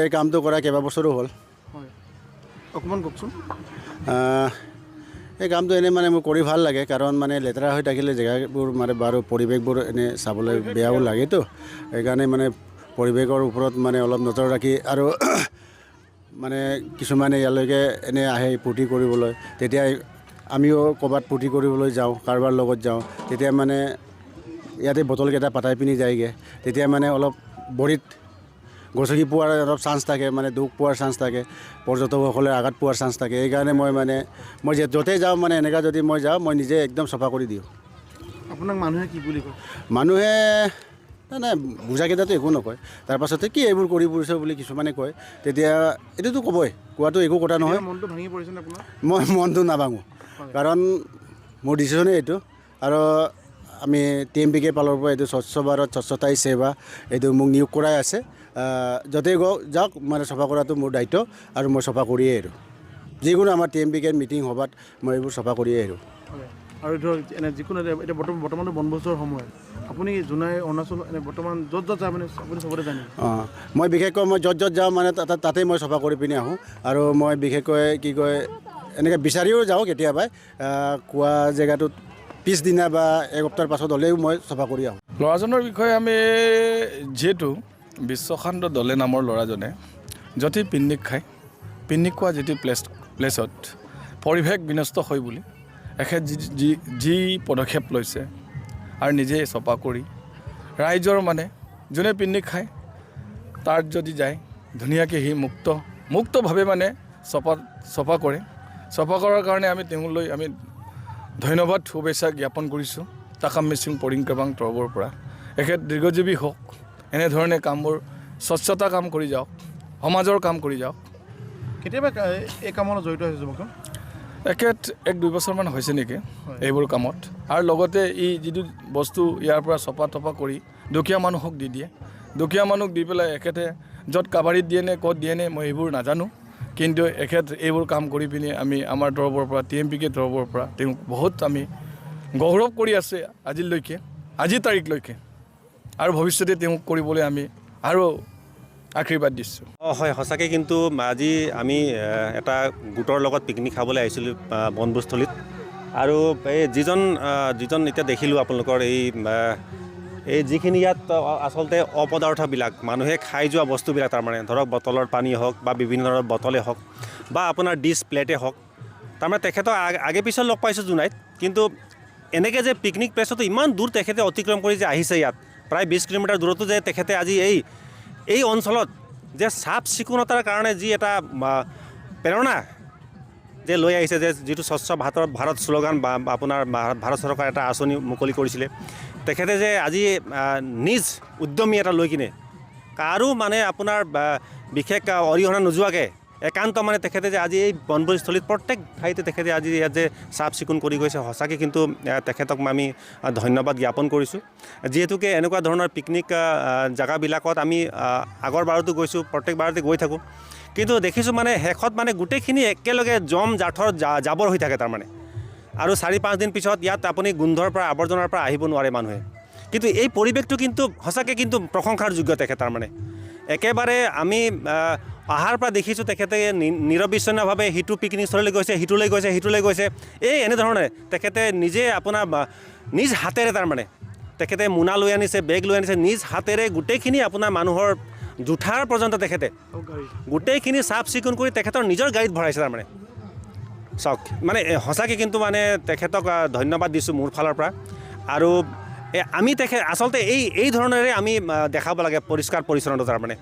এই কামটো কৰা কেইবাবছৰো হ'ল। হয়, অকণমান কওকচোন। এই কামটো এনেই মানে মোৰ কৰি ভাল লাগে, কাৰণ মানে লেতেৰা হৈ থাকিলে জেগাবোৰ মানে বাৰু পৰিৱেশবোৰ এনেই চাবলৈ বেয়াও লাগেতো। সেইকাৰণে মানে পৰিৱেশৰ ওপৰত মানে অলপ নজৰ ৰাখি, আৰু মানে কিছুমানে ইয়ালৈকে এনেই আহে ফূৰ্তি কৰিবলৈ, তেতিয়া আমিও ক'ৰবাত ফূৰ্তি কৰিবলৈ যাওঁ, কাৰোবাৰ লগত যাওঁ, তেতিয়া মানে ইয়াতে বটলকেইটা পাতাই পিনি যায়গৈ, তেতিয়া মানে অলপ ভৰিত গচকি পোৱাৰ অলপ চান্স থাকে, মানে দুখ পোৱাৰ চান্স থাকে, পৰ্যটকসকলে আঘাত পোৱাৰ চান্স থাকে। সেইকাৰণে মই য'তেই যাওঁ মানে এনেকুৱা যদি মই যাওঁ, মই নিজে একদম চাফা কৰি দিওঁ। আপোনাক মানুহে কি বুলি কয়? মানুহে নাই বুজাকেইটাতো একো নকয়, তাৰপাছতে কি এইবোৰ কৰি ফুৰিছ বুলি কিছুমানে কয়, তেতিয়া এইটোতো ক'বই, কোৱাটো একো কথা নহয়। মনটো ভাঙি পৰিছেনে আপোনাৰ? মই মনটো নাভাঙো, কাৰণ মোৰ ডিচিশ্যনেই এইটো। আৰু আমি TMPK ফালৰ পৰা এইটো স্বচ্ছ ভাৰত স্বচ্ছতাই সেৱা এইটো মোক নিয়োগ কৰাই আছে। য'তেই যাওক মানে চাফা কৰাটো মোৰ দায়িত্ব, আৰু মই চাফা কৰিয়েই এৰোঁ। যিকোনো আমাৰ TMPK মিটিং সভাত মই এইবোৰ চাফা কৰিয়েই এৰোঁ। আৰু ধৰক এনে যিকোনো এতিয়া বৰ্তমানটো বনভোজৰ সময়, আপুনি জোনাই অৰুণাচল এনে বৰ্তমান য'ত যায় মানে আপুনি চবতে জানে? মই বিশেষকৈ মই য'ত যাওঁ মানে তাতেই মই চাফা কৰি পিনি আহোঁ। আৰু মই বিশেষকৈ কি কয় এনেকৈ বিচাৰিও যাওঁ কেতিয়াবা, কোৱা জেগাটোত পিছদিনা বা এসপ্তাহৰ পাছত হ'লেও মই চাফা কৰি আহোঁ। ল'ৰাজনৰ বিষয়ে আমি যিহেতু বিশ্বশান্ত দলে নামৰ ল'ৰাজনে যদি পিকনিক খায়, পিকনিক খোৱা যিটো প্লেচত পৰিৱেশ বিনষ্ট হয় বুলি এখেত যি পদক্ষেপ লৈছে, আৰু নিজে চফা কৰি ৰাইজৰ মানে যোনে পিকনিক খায় তাত যদি যায় ধুনীয়াকৈ সি মুক্তভাৱে মানে চফা কৰে। চফা কৰাৰ কাৰণে আমি তেওঁলৈ আমি ধন্যবাদ শুভেচ্ছা জ্ঞাপন কৰিছোঁ। তাকাম মিচিং পৰিং কেবাং তৰফৰ পৰা এখেত দীৰ্ঘজীৱী হওক, এনেধৰণে কামবোৰ স্বচ্ছতা কাম কৰি যাওক, সমাজৰ কাম কৰি যাওক। কেতিয়াবা এই কামত জড়িত হৈছে যুৱকজন? এখেত 1-2 বছৰমান হৈছে নেকি এইবোৰ কামত। আৰু লগতে ই যিটো বস্তু ইয়াৰ পৰা চফা কৰি দুখীয়া মানুহক দি দিয়ে, দুখীয়া মানুহক দি পেলাই এখেতে য'ত কাবাৰীত দিয়ে নে ক'ত দিয়ে নে মই এইবোৰ নাজানো, কিন্তু এখেত এইবোৰ কাম কৰি পিনি আমি আমাৰ তৰফৰ পৰা TMPK তৰফৰ পৰা তেওঁক বহুত আমি গৌৰৱ কৰি আছে আজিৰ তাৰিখলৈকে, আৰু ভৱিষ্যতে তেওঁক কৰিবলৈ আমি আৰু আশীৰ্বাদ দিছোঁ। হয়, সঁচাকৈ কিন্তু আজি আমি এটা গোটৰ লগত পিকনিক খাবলৈ আহিছিলোঁ বনভোজস্থলীত। আৰু এই যিজন এতিয়া দেখিলোঁ আপোনালোকৰ এই যিখিনি ইয়াত আচলতে অপদাৰ্থবিলাক মানুহে খাই যোৱা বস্তুবিলাক, তাৰমানে ধৰক বটলৰ পানী হওক বা বিভিন্ন ধৰণৰ বটলে হওক বা আপোনাৰ ডিছ প্লেটে হওক, তাৰমানে তেখেতক আগে পিছত লগ পাইছোঁ জোনাইত, কিন্তু এনেকৈ যে পিকনিক প্লেচতো ইমান দূৰ তেখেতে অতিক্ৰম কৰি যে আহিছে, ইয়াত প্ৰায় 20 কিলোমিটাৰ দূৰতো যে তেখেতে আজি এই অঞ্চলত যে চাফ চিকুণতাৰ কাৰণে যি এটা প্ৰেৰণা যে লৈ আহিছে, যে যিটো স্বচ্ছ ভাৰত শ্লোগান বা আপোনাৰ ভাৰত চৰকাৰ এটা আঁচনি মুকলি কৰিছিলে, তেখেতে যে আজি নিজ উদ্যমী এটা লৈ কিনে কাৰো মানে আপোনাৰ বিশেষ অৰিহণা নোযোৱাকৈ একান্ত মানে তেখেতে যে আজি এই বনভোজস্থলীত প্ৰত্যেক ঠাইতে তেখেতে আজি ইয়াত যে চাফ চিকুণ কৰি গৈছে, সঁচাকৈ কিন্তু তেখেতক আমি ধন্যবাদ জ্ঞাপন কৰিছোঁ। যিহেতুকে এনেকুৱা ধৰণৰ পিকনিক জেগাবিলাকত আমি আগৰ বাৰতো গৈছোঁ, প্ৰত্যেকবাৰতে গৈ থাকোঁ, কিন্তু দেখিছোঁ মানে শেষত মানে গোটেইখিনি একেলগে জাবৰ হৈ থাকে তাৰমানে। আৰু 4-5 দিন পিছত ইয়াত আপুনি গোন্ধৰ পৰা আৱৰ্জনাৰ পৰা আহিব নোৱাৰে মানুহে। কিন্তু এই পৰিৱেশটো কিন্তু সঁচাকৈ কিন্তু প্ৰশংসাৰ যোগ্য তেখেতৰ মানে। একেবাৰে আমি অহাৰ পৰা দেখিছোঁ তেখেতে নিৰবিচ্ছিন্নভাৱে সিটো পিকনিক স্থলীলৈ গৈছে, সিটোলৈ গৈছে, এই এনেধৰণে তেখেতে নিজে আপোনাৰ নিজ হাতেৰে তাৰমানে তেখেতে মোনা লৈ আনিছে, বেগ লৈ আনিছে, নিজ হাতেৰে গোটেইখিনি আপোনাৰ মানুহৰ জোঠাৰ পৰ্যন্ত তেখেতে গোটেইখিনি চাফ চিকুণ কৰি তেখেতৰ নিজৰ গাড়ীত ভৰাইছে তাৰমানে। চাওক মানে সঁচাকৈ কিন্তু মানে তেখেতক ধন্যবাদ দিছোঁ মোৰ ফালৰ পৰা। আৰু আমি আচলতে এই ধৰণেৰে আমি দেখাব লাগে পৰিষ্কাৰ পৰিচ্ছন্নতা তাৰমানে।